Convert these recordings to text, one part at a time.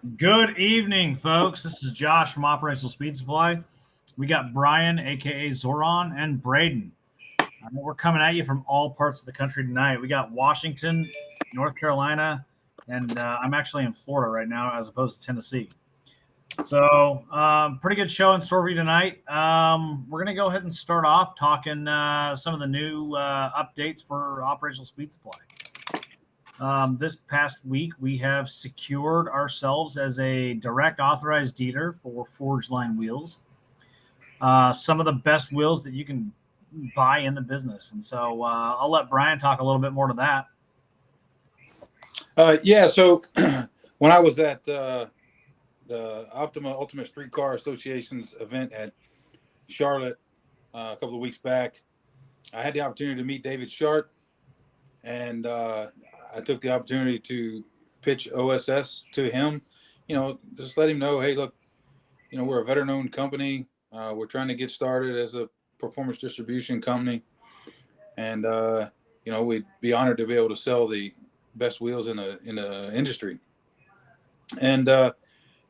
Good evening, folks. This is Josh from Operational Speed Supply. We got Brian, aka Zoran, and Braden. We're coming at you from all parts of the country tonight. We got Washington, North Carolina, and I'm actually in Florida right now as opposed to Tennessee. So, pretty good show in store for you tonight. We're going to go ahead and start off talking some of the new updates for Operational Speed Supply. This past week, we have secured ourselves as a direct authorized dealer for Forge Line wheels. Some of the best wheels that you can buy in the business. And so I'll let Brian talk a little bit more to that. So when I was at the Ultimate Streetcar Association's event at Charlotte a couple of weeks back, I had the opportunity to meet David Sharp, and I took the opportunity to pitch OSS to him. Just let him know, hey, look, we're a veteran-owned company. We're trying to get started as a performance distribution company, and we'd be honored to be able to sell the best wheels in the industry. And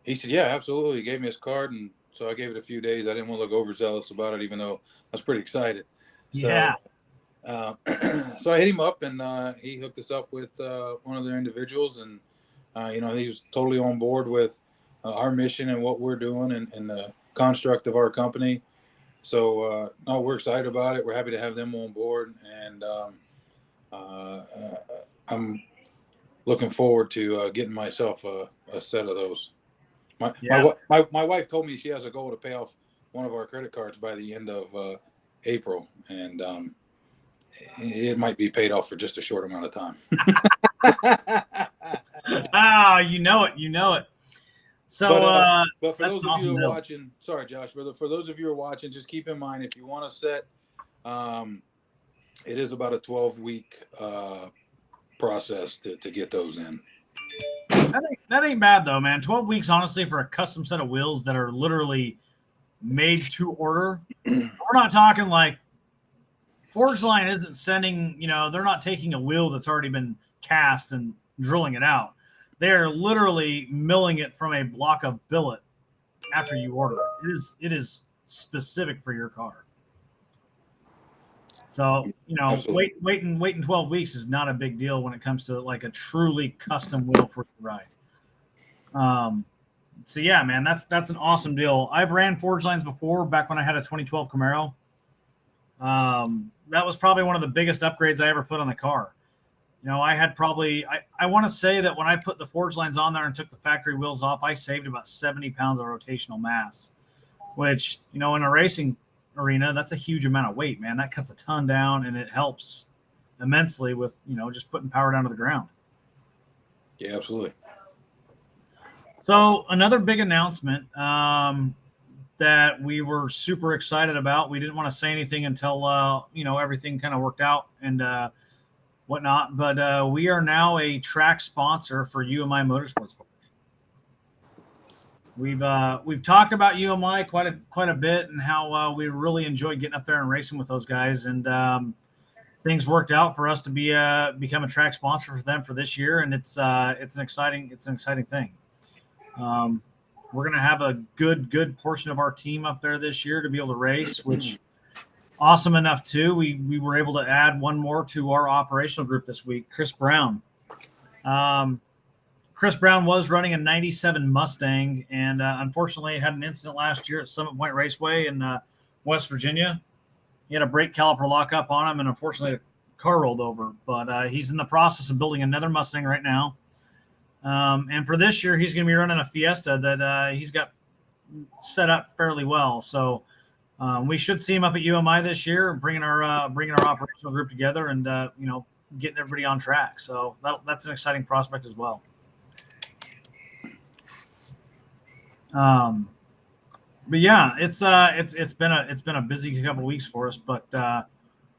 he said, yeah, absolutely. He gave me his card, and so I gave it a few days. I didn't want to look overzealous about it, even though I was pretty excited. Yeah. So I hit him up, and he hooked us up with one of their individuals, and he was totally on board with our mission and what we're doing and the construct of our company. So no, we're excited about it. We're happy to have them on board, and I'm looking forward to getting myself a set of those. My wife told me she has a goal to pay off one of our credit cards by the end of April, and it might be paid off for just a short amount of time. You know it. So, but for those of you who are watching, sorry, Josh, for those of you who are watching, just keep in mind, if you want to set, it is about a 12-week process to get those in. That ain't bad though, man. 12 weeks, honestly, for a custom set of wheels that are literally made to order. We're not talking like Forge Line isn't sending, they're not taking a wheel that's already been cast and drilling it out. They're literally milling it from a block of billet after you order it. It is specific for your car. So, waiting 12 weeks is not a big deal when it comes to like a truly custom wheel for the ride. So yeah, man, that's an awesome deal. I've ran Forge Lines before, back when I had a 2012 Camaro. That was probably one of the biggest upgrades I ever put on the car. I had I want to say that when I put the Forge Lines on there and took the factory wheels off, I saved about 70 pounds of rotational mass, which, in a racing arena, that's a huge amount of weight, man. That cuts a ton down, and it helps immensely with, just putting power down to the ground. Yeah, absolutely. So another big announcement that we were super excited about. We didn't want to say anything until, everything kind of worked out and whatnot. But we are now a track sponsor for UMI Motorsports. We've talked about UMI quite a bit and how we really enjoyed getting up there and racing with those guys. And things worked out for us to become a track sponsor for them for this year, and it's an exciting thing. We're going to have a good portion of our team up there this year to be able to race, which awesome enough too. We were able to add one more to our operational group this week, Chris Brown. Chris Brown was running a 97 Mustang and unfortunately had an incident last year at Summit Point Raceway in West Virginia. He had a brake caliper lock up on him, and unfortunately the car rolled over. But he's in the process of building another Mustang right now. And for this year, he's going to be running a Fiesta that he's got set up fairly well. So we should see him up at UMI this year, bringing our operational group together and getting everybody on track. So that's an exciting prospect as well. But yeah, it's been a busy couple of weeks for us, but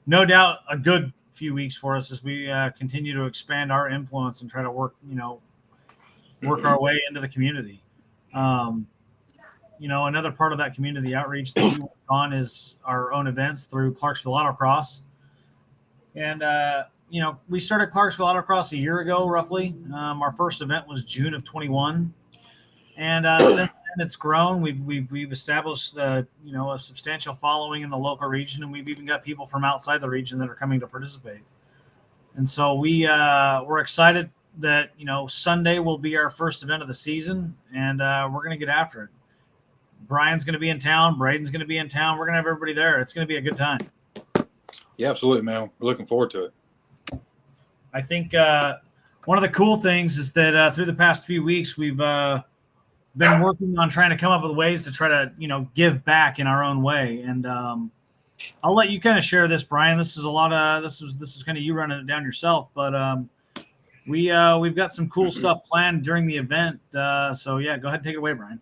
no doubt a good few weeks for us as we continue to expand our influence and try to work our way into the community. Another part of that community outreach that we work on is our own events through Clarksville Autocross. And, we started Clarksville Autocross a year ago, roughly. Our first event was June of 21. And since then, it's grown. We've established a substantial following in the local region, and we've even got people from outside the region that are coming to participate. And so we're excited that Sunday will be our first event of the season, and we're going to get after it. Brian's going to be in town. Braden's going to be in town. We're going to have everybody there. It's going to be a good time. Yeah, absolutely, man. We're looking forward to it. I think one of the cool things is that through the past few weeks, we've been working on trying to come up with ways to try to, give back in our own way. And I'll let you kind of share this, Brian. This is a lot of this is kind of you running it down yourself, but we've got some cool stuff planned during the event. So yeah, go ahead and take it away, Brian.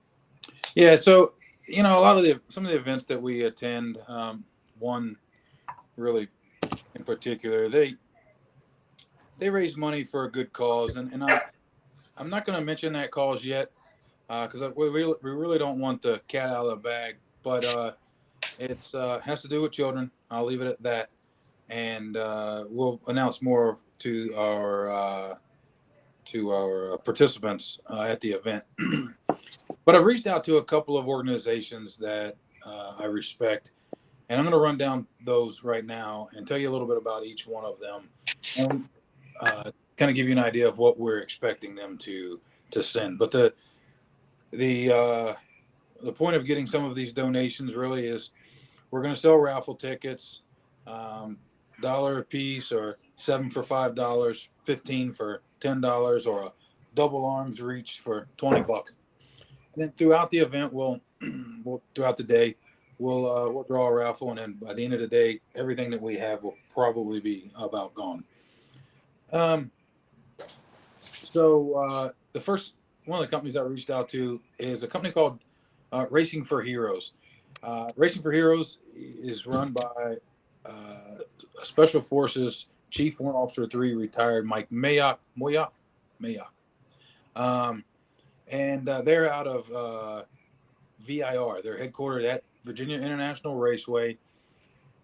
Yeah, so some of the events that we attend, one really in particular, they raise money for a good cause, and I'm not going to mention that cause yet because we really don't want the cat out of the bag, but it's has to do with children. I'll leave it at that, and we'll announce more to our participants at the event. But I've reached out to a couple of organizations that I respect, and I'm going to run down those right now and tell you a little bit about each one of them, and kind of give you an idea of what we're expecting them to send. But the point of getting some of these donations really is we're going to sell raffle tickets, $1 a piece, or 7 for $5, 15 for $10, or a double arms reach for $20. And then throughout the event, we'll throughout the day, we'll draw a raffle, and then by the end of the day, everything that we have will probably be about gone. So the first one of the companies I reached out to is a company called Racing for Heroes. Racing for Heroes is run by Special Forces Chief Warrant Officer 3 retired Mike Mayock. And they're out of VIR. They're headquartered at Virginia International Raceway.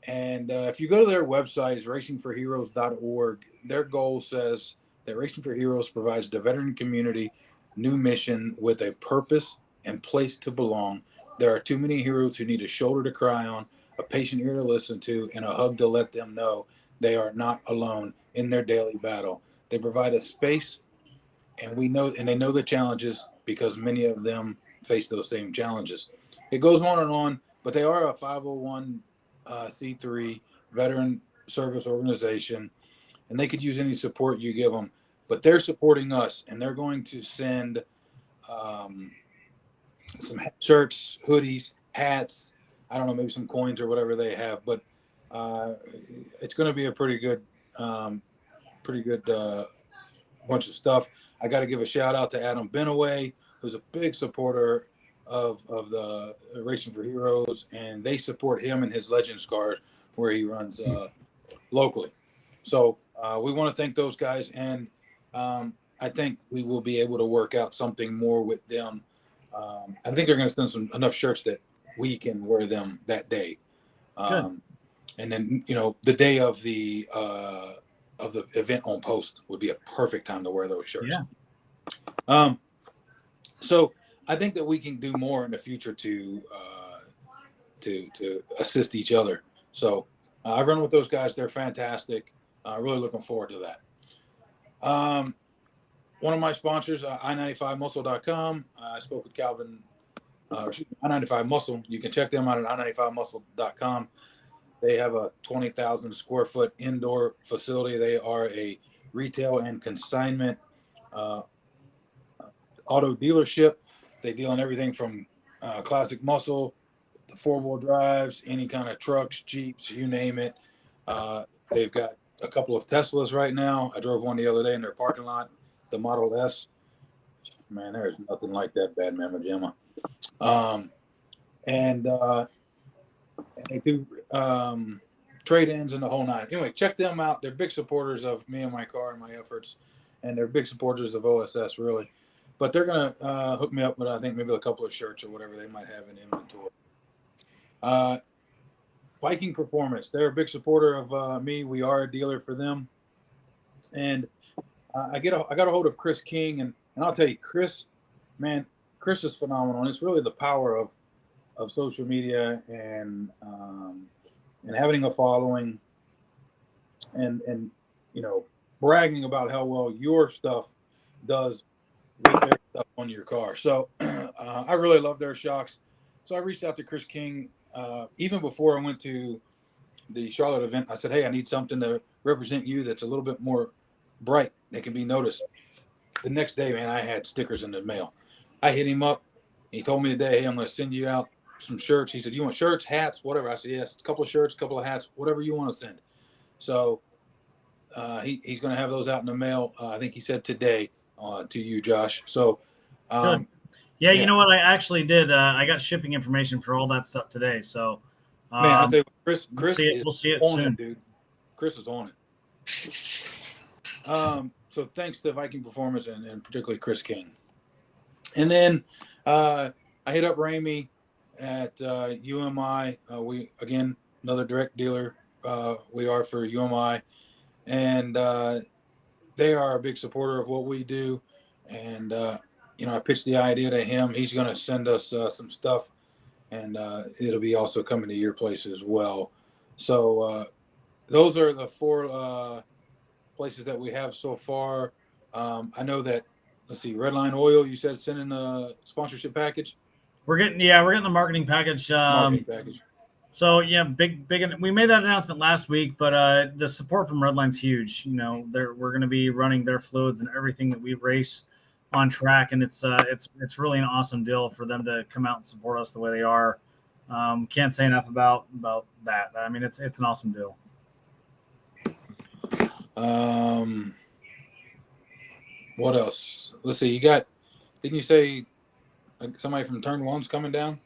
And if you go to their website, racingforheroes.org, their goal says that Racing for Heroes provides the veteran community new mission with a purpose and place to belong. There are too many heroes who need a shoulder to cry on, a patient ear to listen to, and a hug to let them know they are not alone in their daily battle. They provide a space, and they know the challenges because many of them face those same challenges. It goes on and on, but they are a 501c3 veteran service organization, and they could use any support you give them. But they're supporting us, and they're going to send some shirts, hoodies, hats. I don't know, maybe some coins or whatever they have. But it's going to be a pretty good bunch of stuff. I got to give a shout out to Adam Benaway, who's a big supporter of the Racing for Heroes, and they support him and his Legends card where he runs locally. So we want to thank those guys, and I think we will be able to work out something more with them. I think they're going to send enough shirts that we can wear them that day. And then, the day of the event on post would be a perfect time to wear those shirts. Yeah. So I think that we can do more in the future to assist each other. So I've run with those guys. They're fantastic. Really looking forward to that. One of my sponsors, i95muscle.com. I spoke with Calvin, I95 Muscle. You can check them out at i95muscle.com. They have a 20,000 square foot indoor facility. They are a retail and consignment auto dealership. They deal in everything from classic muscle, the 4-wheel drives, any kind of trucks, Jeeps, you name it. They've got a couple of Teslas right now. I drove one the other day in their parking lot, the Model S. Man, there's nothing like that bad mamma jamma. And they do trade-ins and the whole nine. Anyway, check them out. They're big supporters of me and my car and my efforts, and they're big supporters of OSS, really. But they're going to hook me up with, I think, maybe a couple of shirts or whatever they might have in inventory. Viking Performance. They're a big supporter of me. We are a dealer for them. And I got a hold of Chris King, and I'll tell you, Chris, man, Chris is phenomenal, and it's really the power of social media and having a following and bragging about how well your stuff does with their stuff on your car. So I really love their shocks. So I reached out to Chris King even before I went to the Charlotte event. I said, hey, I need something to represent you that's a little bit more bright that can be noticed. The next day, man, I had stickers in the mail. I hit him up. He told me today, hey, I'm going to send you out some shirts. He said, you want shirts, hats, whatever? I said, yes, a couple of shirts, a couple of hats, whatever you want to send. So he's going to have those out in the mail. I think he said today to you, Josh. So, Good. Yeah, you know what? I actually did. I got shipping information for all that stuff today. So, man, I tell you, Chris we'll see it on soon, it, dude. Chris is on it. So thanks to Viking Performance and particularly Chris King. And then I hit up Ramey at UMI. We, again, another direct dealer. We are for UMI. And they are a big supporter of what we do. And, I pitched the idea to him. He's going to send us some stuff. And it'll be also coming to your place as well. So those are the 4 places that we have so far. I know that, let's see, Redline Oil, you said sending a sponsorship package? We're getting the marketing package. So yeah, big. We made that announcement last week, but the support from Redline's huge. We're going to be running their fluids and everything that we race on track, and it's really an awesome deal for them to come out and support us the way they are. Can't say enough about that. I mean, it's an awesome deal. What else? Let's see. Didn't you say somebody from Turn 1's coming down?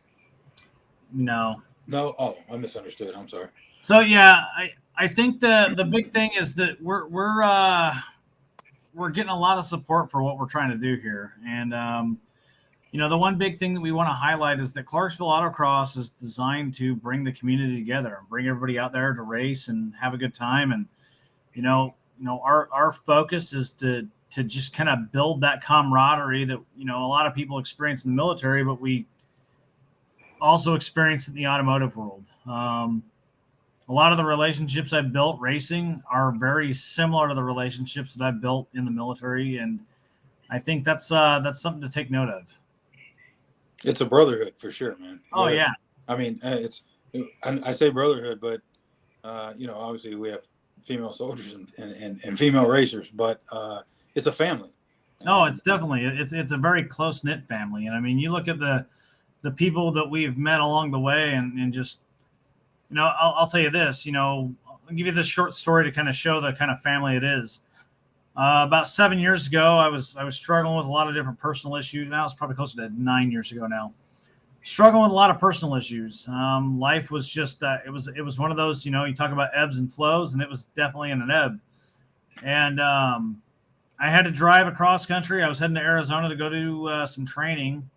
No. Oh, I misunderstood. I'm sorry. So yeah, I think the big thing is that we're getting a lot of support for what we're trying to do here, and the one big thing that we want to highlight is that Clarksville Autocross is designed to bring the community together, bring everybody out there to race and have a good time, and our focus is to just kind of build that camaraderie that a lot of people experience in the military, but we also experience in the automotive world. A lot of the relationships I've built racing are very similar to the relationships that I've built in the military, and I think that's something to take note of. It's a brotherhood for sure, man. Oh yeah. I mean, I say brotherhood, but obviously we have female soldiers and female racers, but it's a family. Oh, it's definitely it's a very close knit family, and I mean, you look at the people that we've met along the way, and just I'll tell you this. I'll give you this short story to kind of show the kind of family it is. About 7 years ago, I was struggling with a lot of different personal issues. Now it's probably closer to 9 years ago now. Struggling with a lot of personal issues. Life was just it was one of those, you talk about ebbs and flows, and it was definitely in an ebb. And I had to drive across country. I was heading to Arizona to go do some training.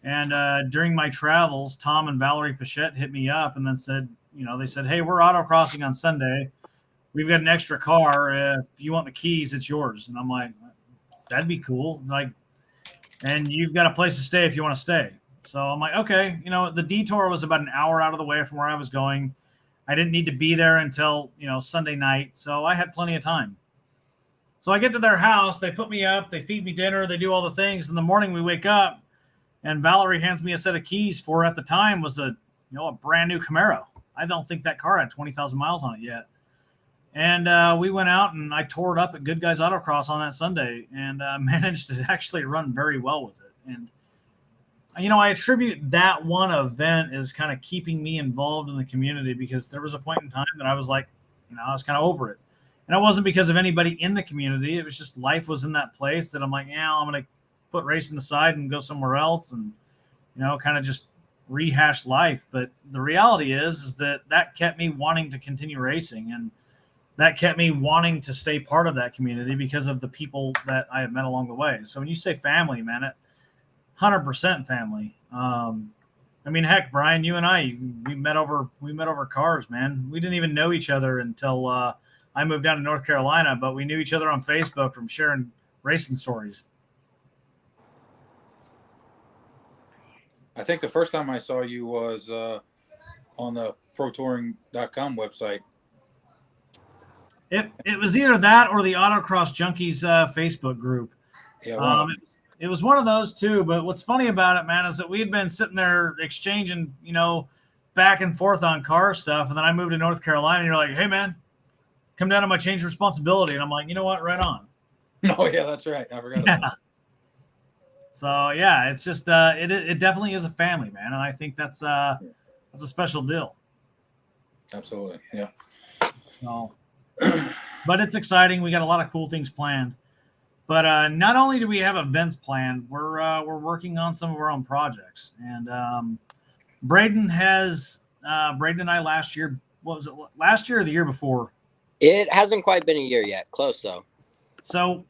And during my travels, Tom and Valerie Pichette hit me up and then said, they said, hey, we're autocrossing on Sunday. We've got an extra car. If you want the keys, it's yours. And I'm like, that'd be cool. And you've got a place to stay if you want to stay. So I'm like, okay. The detour was about an hour out of the way from where I was going. I didn't need to be there until, Sunday night. So I had plenty of time. So I get to their house. They put me up. They feed me dinner. They do all the things. In the morning, we wake up, and Valerie hands me a set of keys for, at the time, was a brand new Camaro. I don't think that car had 20,000 miles on it yet. And we went out, and I tore it up at Good Guys Autocross on that Sunday, and managed to actually run very well with it. And, I attribute that one event as kind of keeping me involved in the community, because there was a point in time that I was like, I was kind of over it. And it wasn't because of anybody in the community. It was just life was in that place that I'm like, I'm going to put racing aside and go somewhere else and, kind of just rehash life. But the reality is that kept me wanting to continue racing, and that kept me wanting to stay part of that community because of the people that I have met along the way. So when you say family, man, 100% family. I mean, heck, Brian, you and I, we met over cars, man. We didn't even know each other until I moved down to North Carolina, but we knew each other on Facebook from sharing racing stories. I think the first time I saw you was on the protouring.com website. It was either that or the Autocross Junkies Facebook group. Yeah, It was one of those two. But what's funny about it, man, is that we had been sitting there exchanging, back and forth on car stuff, and then I moved to North Carolina, and you're like, "Hey, man, come down to my change of responsibility," and I'm like, "You know what? Right on." Oh yeah, that's right. I forgot about that. So yeah, it's just it definitely is a family, man, and I think that's a special deal. Absolutely, yeah. So, but it's exciting. We got a lot of cool things planned. But not only do we have events planned, we're working on some of our own projects. And Braden and I last year. What was it? Last year or the year before? It hasn't quite been a year yet. Close though. So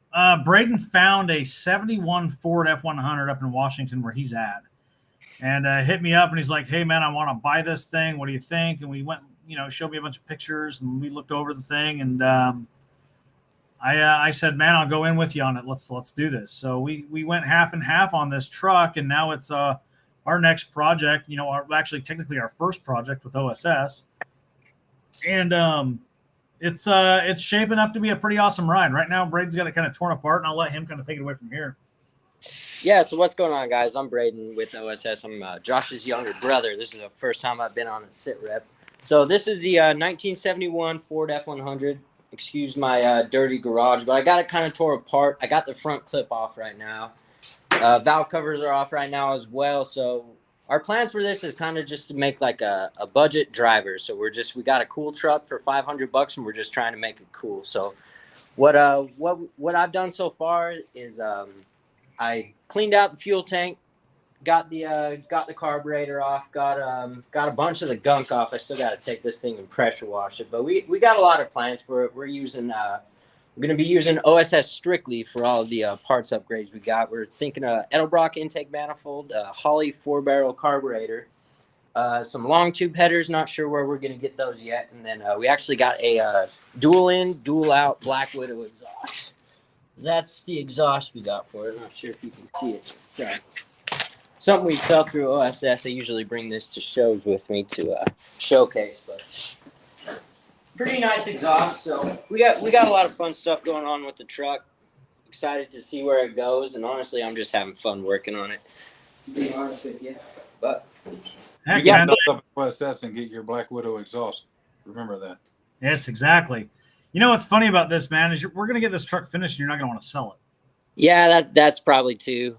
Braden found a 71 Ford F100 up in Washington where he's at, and hit me up and he's like, "Hey man, I want to buy this thing. What do you think?" And we went, showed me a bunch of pictures and we looked over the thing, and I said, "Man, I'll go in with you on it. Let's do this." So we went half and half on this truck, and now it's our next project. Actually technically our first project with OSS, and it's shaping up to be a pretty awesome ride. Right now, Braden's got it kind of torn apart, and I'll let him kind of take it away from here. Yeah, so what's going on, guys? I'm Braden with OSS. I'm Josh's younger brother. This is the first time I've been on a SITREP. So this is the 1971 Ford F100. Excuse my dirty garage, but I got it kind of tore apart. I got the front clip off right now. Valve covers are off right now as well. So our plans for this is kind of just to make like a budget driver. So we got a cool truck for $500 and we're just trying to make it cool. So what I've done so far is I cleaned out the fuel tank, got the carburetor off, got a bunch of the gunk off. I still got to take this thing and pressure wash it, but we got a lot of plans for it. We're going to be using OSS strictly for all of the parts upgrades we got. We're thinking Edelbrock intake manifold, Holley 4-barrel carburetor, some long tube headers. Not sure where we're going to get those yet. And then we actually got a dual in, dual out Black Widow exhaust. That's the exhaust we got for it. Not sure if you can see it. It's something we sell through OSS. I usually bring this to shows with me to showcase, but pretty nice exhaust. So we got a lot of fun stuff going on with the truck. Excited to see where it goes, and honestly, I'm just having fun working on it. To be honest with you, but you got to look up OSS and get your Black Widow exhaust. Remember that. Yes, exactly. What's funny about this, man, is we're going to get this truck finished and you're not going to want to sell it. Yeah, that's probably true.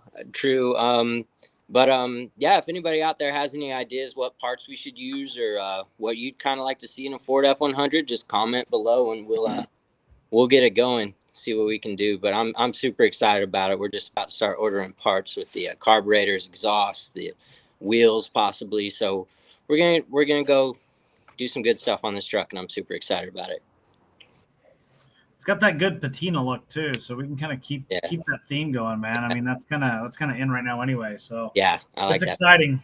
But yeah, if anybody out there has any ideas what parts we should use or what you'd kind of like to see in a Ford F100, just comment below and we'll get it going, see what we can do. But I'm super excited about it. We're just about to start ordering parts with the carburetors, exhaust, the wheels possibly. So we're gonna go do some good stuff on this truck, and I'm super excited about it. It's got that good patina look too, so we can kind of keep that theme going, man. I mean, that's kind of in right now anyway. So yeah, I like it's that. exciting.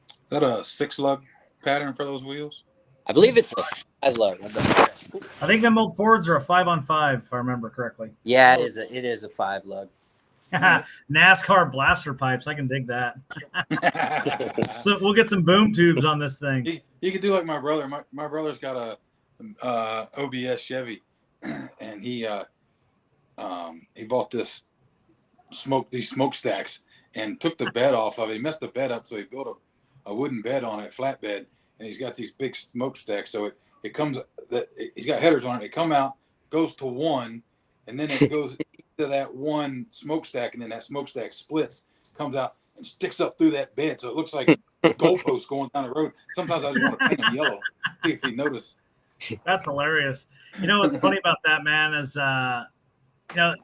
Is that a 6-lug pattern for those wheels? I believe it's a 5-lug. I think them old Fords are a 5-on-5, if I remember correctly. Yeah, it is a 5-lug. NASCAR blaster pipes. I can dig that. So we'll get some boom tubes on this thing. You can do like my brother. My brother's got a OBS Chevy, and he bought these smokestacks and took the bed off of it. He messed the bed up, so he built a wooden bed on it, flatbed, and he's got these big smokestacks. So it comes that he's got headers on it. They come out, goes to one, and then it goes into that one smokestack, and then that smokestack splits, comes out and sticks up through that bed, so it looks like goalposts going down the road. Sometimes I just want to paint them yellow, see if he notice. That's hilarious. What's funny about that, man, is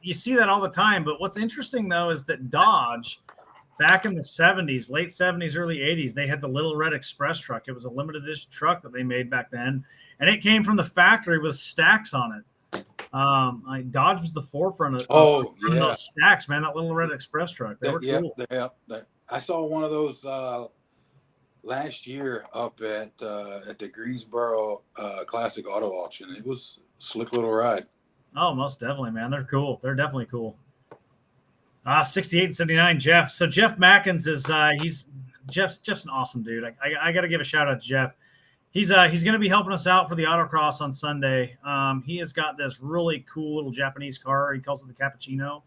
you see that all the time. But what's interesting though is that Dodge, back in the 70s, late 70s, early 80s, they had the Little Red Express truck. It was a limited edition truck that they made back then, and it came from the factory with stacks on it. Dodge was the forefront of those stacks, man. That Little Red Express truck. They were cool. I saw one of those last year up at the Greensboro Classic Auto Auction. It was a slick little ride. Oh, most definitely, man. They're cool. They're definitely cool. 68 and 79, Jeff. So Jeff Mackins is Jeff's an awesome dude. I got to give a shout out to Jeff. He's going to be helping us out for the autocross on Sunday. He has got this really cool little Japanese car. He calls it the Cappuccino.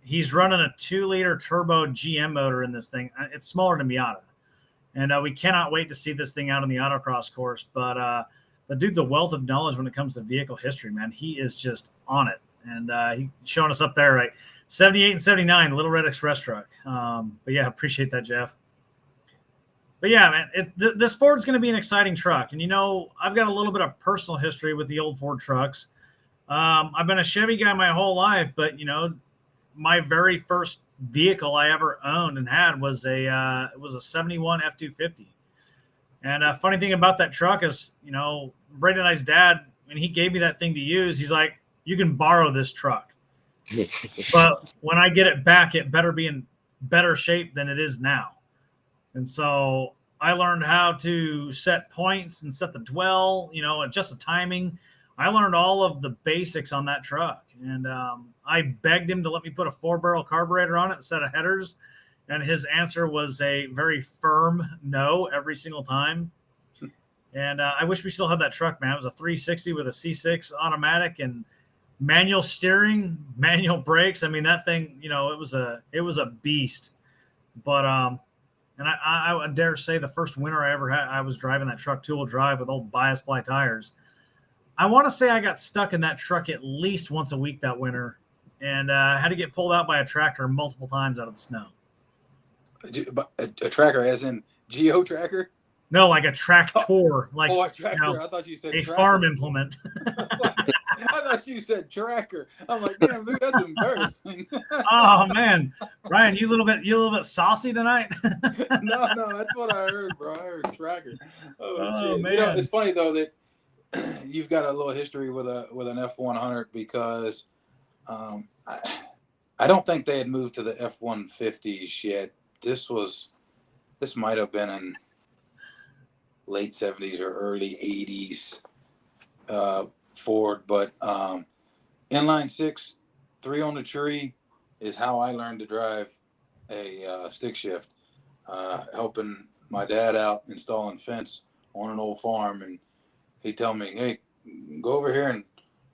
He's running a 2-liter turbo GM motor in this thing. It's smaller than Miata, and we cannot wait to see this thing out on the autocross course. But the dude's a wealth of knowledge when it comes to vehicle history, man. He is just on it, and he's showing us up there, right? 78 and 79, Little Red Express truck. But yeah, appreciate that, Jeff. But yeah, man, this Ford's going to be an exciting truck. And, you know, I've got a little bit of personal history with the old Ford trucks. I've been a Chevy guy my whole life, but, you know, my very first vehicle I ever owned and had was a 71 F-250. And a funny thing about that truck is, you know, Braden and I's dad, when he gave me that thing to use, he's like, you can borrow this truck. But when I get it back, it better be in better shape than it is now. And so I learned how to set points and set the dwell, you know, adjust the timing. I learned all of the basics on that truck. And I begged him to let me put a 4-barrel carburetor on it, a set of headers. And his answer was a very firm no every single time. And I wish we still had that truck, man. It was a 360 with a C6 automatic and manual steering, manual brakes. I mean, that thing, you know, it was a beast. But and I dare say the first winter I ever had, I was driving that truck 2-wheel drive with old bias ply tires. I want to say I got stuck in that truck at least once a week that winter, and had to get pulled out by a tractor multiple times out of the snow. A tracker, as in Geo tracker? No, like a tractor, like a tractor. You know, I thought you said a tracker. farm implement. I thought you said tracker. I'm like, damn, dude, that's embarrassing. Oh man, Ryan, you a little bit saucy tonight. No, that's what I heard, bro. I heard tracker. Oh man, you know, it's funny though that you've got a little history with an F100 because I don't think they had moved to the F150s yet. This might have been in late 70s or early 80s Ford, but inline 6, 3 on the tree is how I learned to drive a stick shift, helping my dad out installing fence on an old farm. And he'd tell me, hey, go over here, and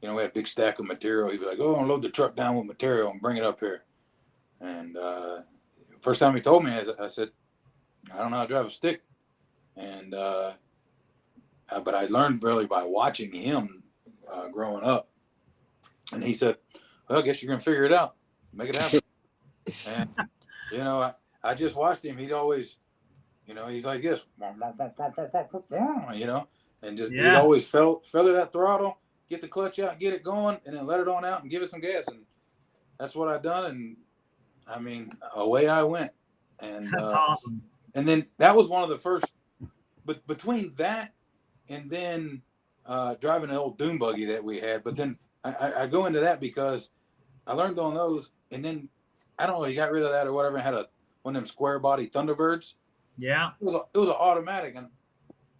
you know, we had a big stack of material. He'd be like, oh, unload the truck down with material and bring it up here. And first time he told me, I said, I don't know how to drive a stick. And but I learned really by watching him growing up. And he said, well, I guess you're gonna figure it out, make it happen. And you know, I just watched him. He'd always, you know, he's like this, you know, and just he'd always feather that throttle, get the clutch out, get it going, and then let it on out and give it some gas. And that's what I done. And I mean, away I went. And that's awesome. And then that was one of the first. But between that and then driving an old dune buggy that we had, but then I go into that because I learned on those, and then I don't know, he got rid of that or whatever, and had one of them square body Thunderbirds. Yeah. It was an automatic, and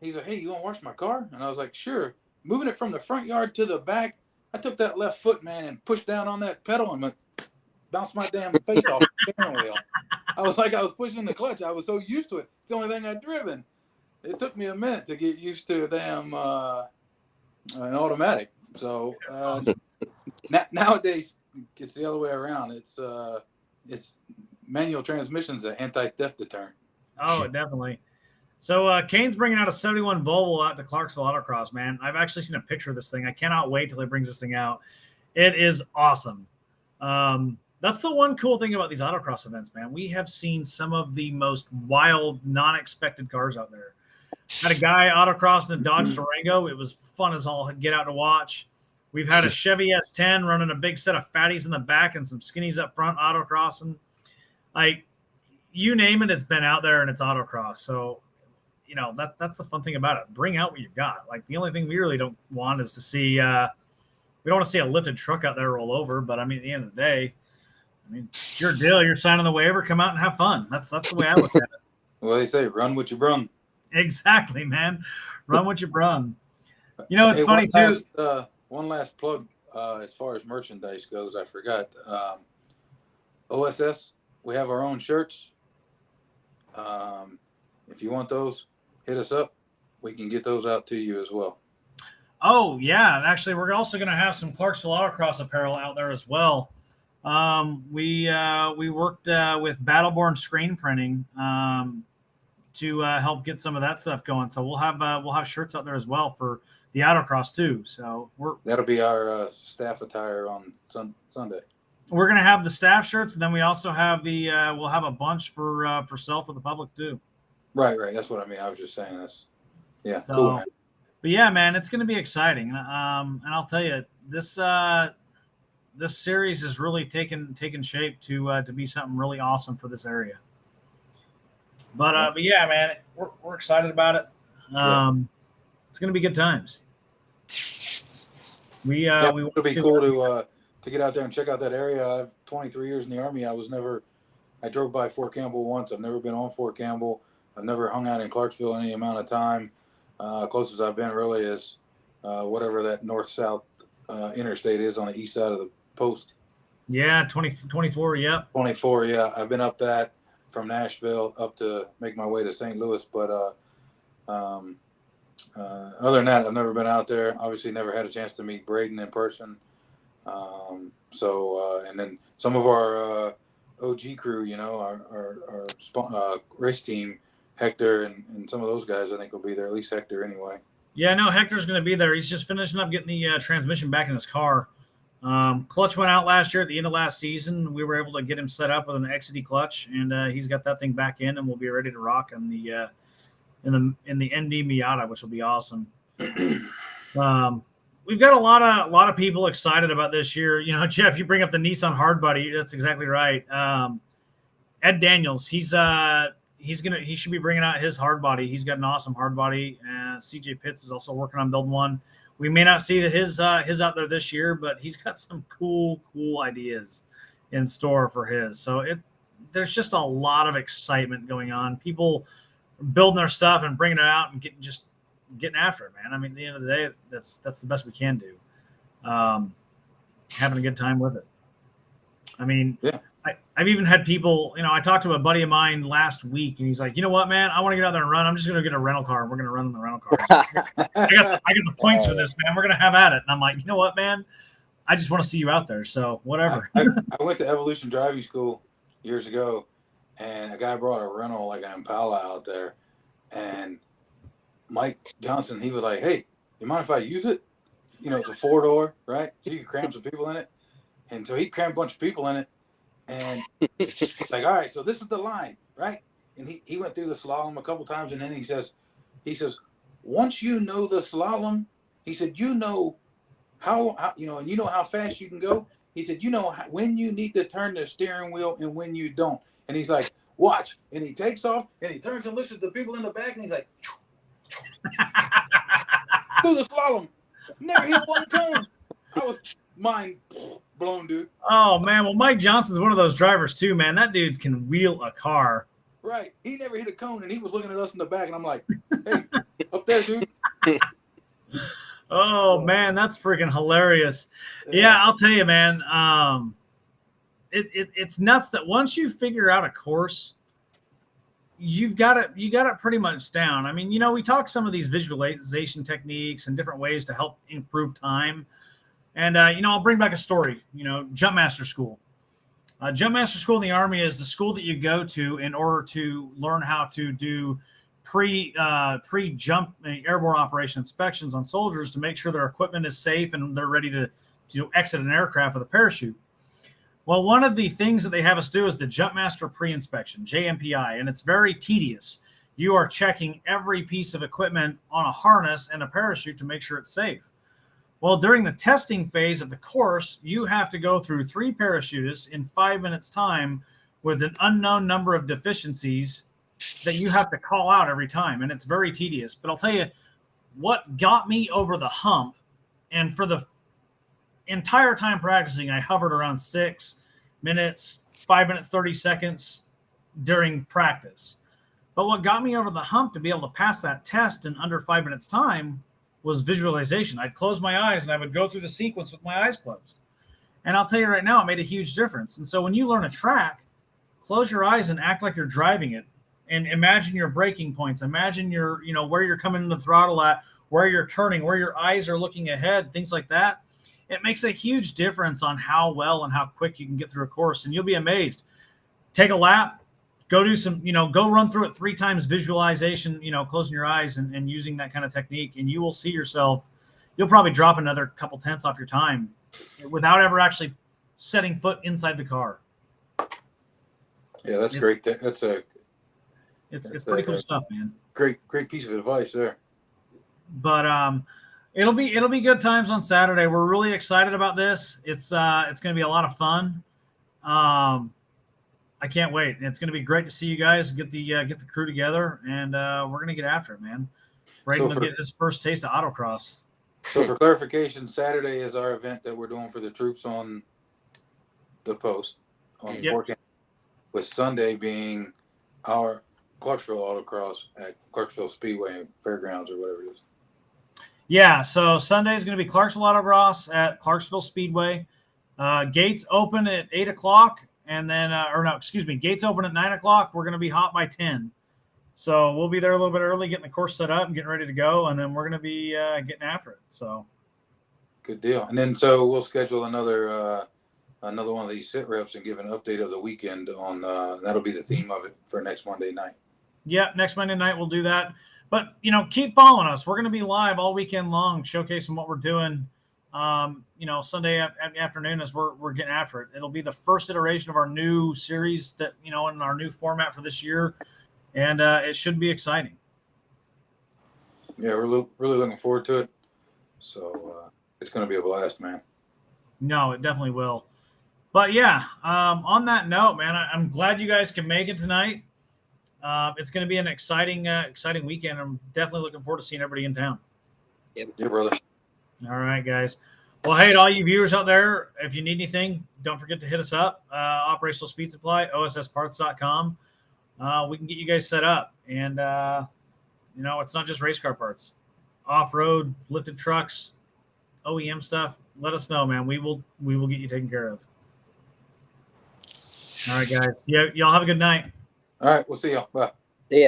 he's like, hey, you want to wash my car? And I was like, sure. Moving it from the front yard to the back, I took that left foot, man, and pushed down on that pedal and bounced my damn face off the steering wheel. I was like, I was pushing the clutch. I was so used to it. It's the only thing I'd driven. It took me a minute to get used to a damn an automatic. So nowadays it's the other way around. It's manual transmissions an anti-theft deterrent. Oh, definitely. So Kane's bringing out a 71 Volvo out to Clarksville Autocross, man. I've actually seen a picture of this thing. I cannot wait till he brings this thing out. It is awesome. That's the one cool thing about these autocross events, man. We have seen some of the most wild, non-expected cars out there. Had a guy autocrossing a Dodge Durango. It was fun as all get out to watch. We've had a Chevy S10 running a big set of fatties in the back and some skinnies up front autocrossing. Like, you name it, it's been out there and it's autocross. So, you know, that's the fun thing about it. Bring out what you've got. Like, the only thing we really don't want is to see we don't want to see a lifted truck out there roll over. But I mean, at the end of the day, I mean, it's your deal. You're signing the waiver. Come out and have fun. That's the way I look at it. Well, they say run what you brung. Exactly, man. Run what you brung. You know, it's funny too. One last plug as far as merchandise goes. I forgot. OSS, we have our own shirts. If you want those, hit us up. We can get those out to you as well. Oh yeah, actually, we're also going to have some Clarksville Autocross apparel out there as well. We worked with Battleborn Screen Printing to help get some of that stuff going. So we'll have shirts out there as well for the autocross too. So that'll be our staff attire on Sunday. We're gonna have the staff shirts, and then we also have we'll have a bunch for sale for the public too. Right. That's what I mean. I was just saying this. Yeah, so, cool, man. But yeah, man, it's gonna be exciting. And I'll tell you, this series is really taken shape to be something really awesome for this area. But yeah, man, we're excited about it. It's gonna be good times. It'll be cool to get out there and check out that area. I've 23 years in the Army. I drove by Fort Campbell once. I've never been on Fort Campbell. I've never hung out in Clarksville any amount of time. Closest I've been really is whatever that north-south interstate is on the east side of the post. Yeah, 24, yeah. 24, yeah. I've been up that from Nashville up to make my way to St. Louis. But other than that, I've never been out there. Obviously, never had a chance to meet Braden in person. And then some of our OG crew, our race team, Hector and some of those guys, I think will be there. At least Hector, anyway. Yeah, no, Hector's going to be there. He's just finishing up getting the transmission back in his car. Clutch went out last year at the end of last season. We were able to get him set up with an XD clutch, and he's got that thing back in, and we'll be ready to rock in the ND Miata, which will be awesome. We've got a lot of people excited about this year. Jeff, you bring up the Nissan Hard Body. That's exactly right. Ed Daniels, he should be bringing out his hard body. He's got an awesome hard body. CJ Pitts is also working on building one. We may not see his out there this year, but he's got some cool situations in store for his. So there's just a lot of excitement going on. People building their stuff and bringing it out and getting after it, man. I mean, at the end of the day, that's the best we can do. Having a good time with it. I mean, yeah. I've even had people, I talked to a buddy of mine last week, and he's like, you know what, man, I want to get out there and run. I'm just going to get a rental car. We're going to run in the rental car. I got the points for this, man. We're going to have at it. And I'm like, you know what, man, I just want to see you out there. So whatever. I went to Evolution Driving School years ago, and a guy brought a rental, like an Impala out there. And Mike Johnson, he was like, hey, you mind if I use it? It's a 4-door, right? So you can cram some people in it. And so he crammed a bunch of people in it. And like, all right, so this is the line, right? And he went through the slalom a couple times, and then he says, once you know the slalom, he said, how and you know how fast you can go. He said, when you need to turn the steering wheel and when you don't. And he's like, watch. And he takes off and he turns and looks at the people in the back, and he's like, do the slalom. Never hit one cone. I was mind blown, dude. Oh man, well, Mike Johnson's one of those drivers too, man. That dude can wheel a car. Right. He never hit a cone, and he was looking at us in the back, and I'm like, hey, up there, dude. Oh man, that's freaking hilarious. Yeah, I'll tell you, man. It's nuts that once you figure out a course, you got it pretty much down. I mean, we talk some of these visualization techniques and different ways to help improve time. And, I'll bring back a story, Jumpmaster School. Jumpmaster School in the Army is the school that you go to in order to learn how to do pre-jump airborne operation inspections on soldiers to make sure their equipment is safe and they're ready to exit an aircraft with a parachute. Well, one of the things that they have us do is the Jumpmaster Pre-Inspection, JMPI, and it's very tedious. You are checking every piece of equipment on a harness and a parachute to make sure it's safe. Well, during the testing phase of the course, you have to go through 3 parachutists in 5 minutes' time with an unknown number of deficiencies that you have to call out every time, and it's very tedious. But I'll tell you what got me over the hump, and for the entire time practicing, I hovered around 6 minutes, 5 minutes, 30 seconds during practice. But what got me over the hump to be able to pass that test in under 5 minutes' time was visualization. I'd close my eyes and I would go through the sequence with my eyes closed. And I'll tell you right now, it made a huge difference. And so when you learn a track, close your eyes and act like you're driving it. And imagine your braking points. Imagine your, where you're coming in the throttle at, where you're turning, where your eyes are looking ahead, things like that. It makes a huge difference on how well and how quick you can get through a course. And you'll be amazed. Take a lap, go do some, go run through it 3 times visualization, closing your eyes and using that kind of technique. And you will see yourself, you'll probably drop another couple tenths off your time without ever actually setting foot inside the car. Yeah, that's great. It's pretty cool stuff, man. Great piece of advice there. But it'll be good times on Saturday. We're really excited about this. It's going to be a lot of fun. I can't wait. It's going to be great to see you guys get the crew together, and we're going to get after it, man. Braden will get his first taste of autocross. So for clarification, Saturday is our event that we're doing for the troops on the post on Fort Campbell, with Sunday being our Clarksville autocross at Clarksville Speedway and Fairgrounds or whatever it is. Yeah, so Sunday is going to be Clarksville autocross at Clarksville Speedway. Gates open at 8 o'clock, and then gates open at 9 o'clock. We're going to be hot by 10. So we'll be there a little bit early, getting the course set up and getting ready to go, and then we're going to be getting after it. So good deal. And then so we'll schedule another one of these sit reps and give an update of the weekend on that'll be the theme of it for next Monday night. Yeah, next Monday night we'll do that. But keep following us. We're going to be live all weekend long, showcasing what we're doing. Sunday afternoon as we're getting after it. It'll be the first iteration of our new series that in our new format for this year. And it should be exciting. Yeah, we're really looking forward to it. So it's going to be a blast, man. No, it definitely will. But yeah, on that note, man, I'm glad you guys can make it tonight. It's going to be an exciting weekend. I'm definitely looking forward to seeing everybody in town. Yep. Yeah, brother. All right, guys. Well, hey, to all you viewers out there, if you need anything, don't forget to hit us up. Operational Speed Supply, OSSparts.com. We can get you guys set up. And, it's not just race car parts. Off-road, lifted trucks, OEM stuff. Let us know, man. We will get you taken care of. All right, guys. Yeah, y'all have a good night. All right, we'll see y'all. Bye. See ya.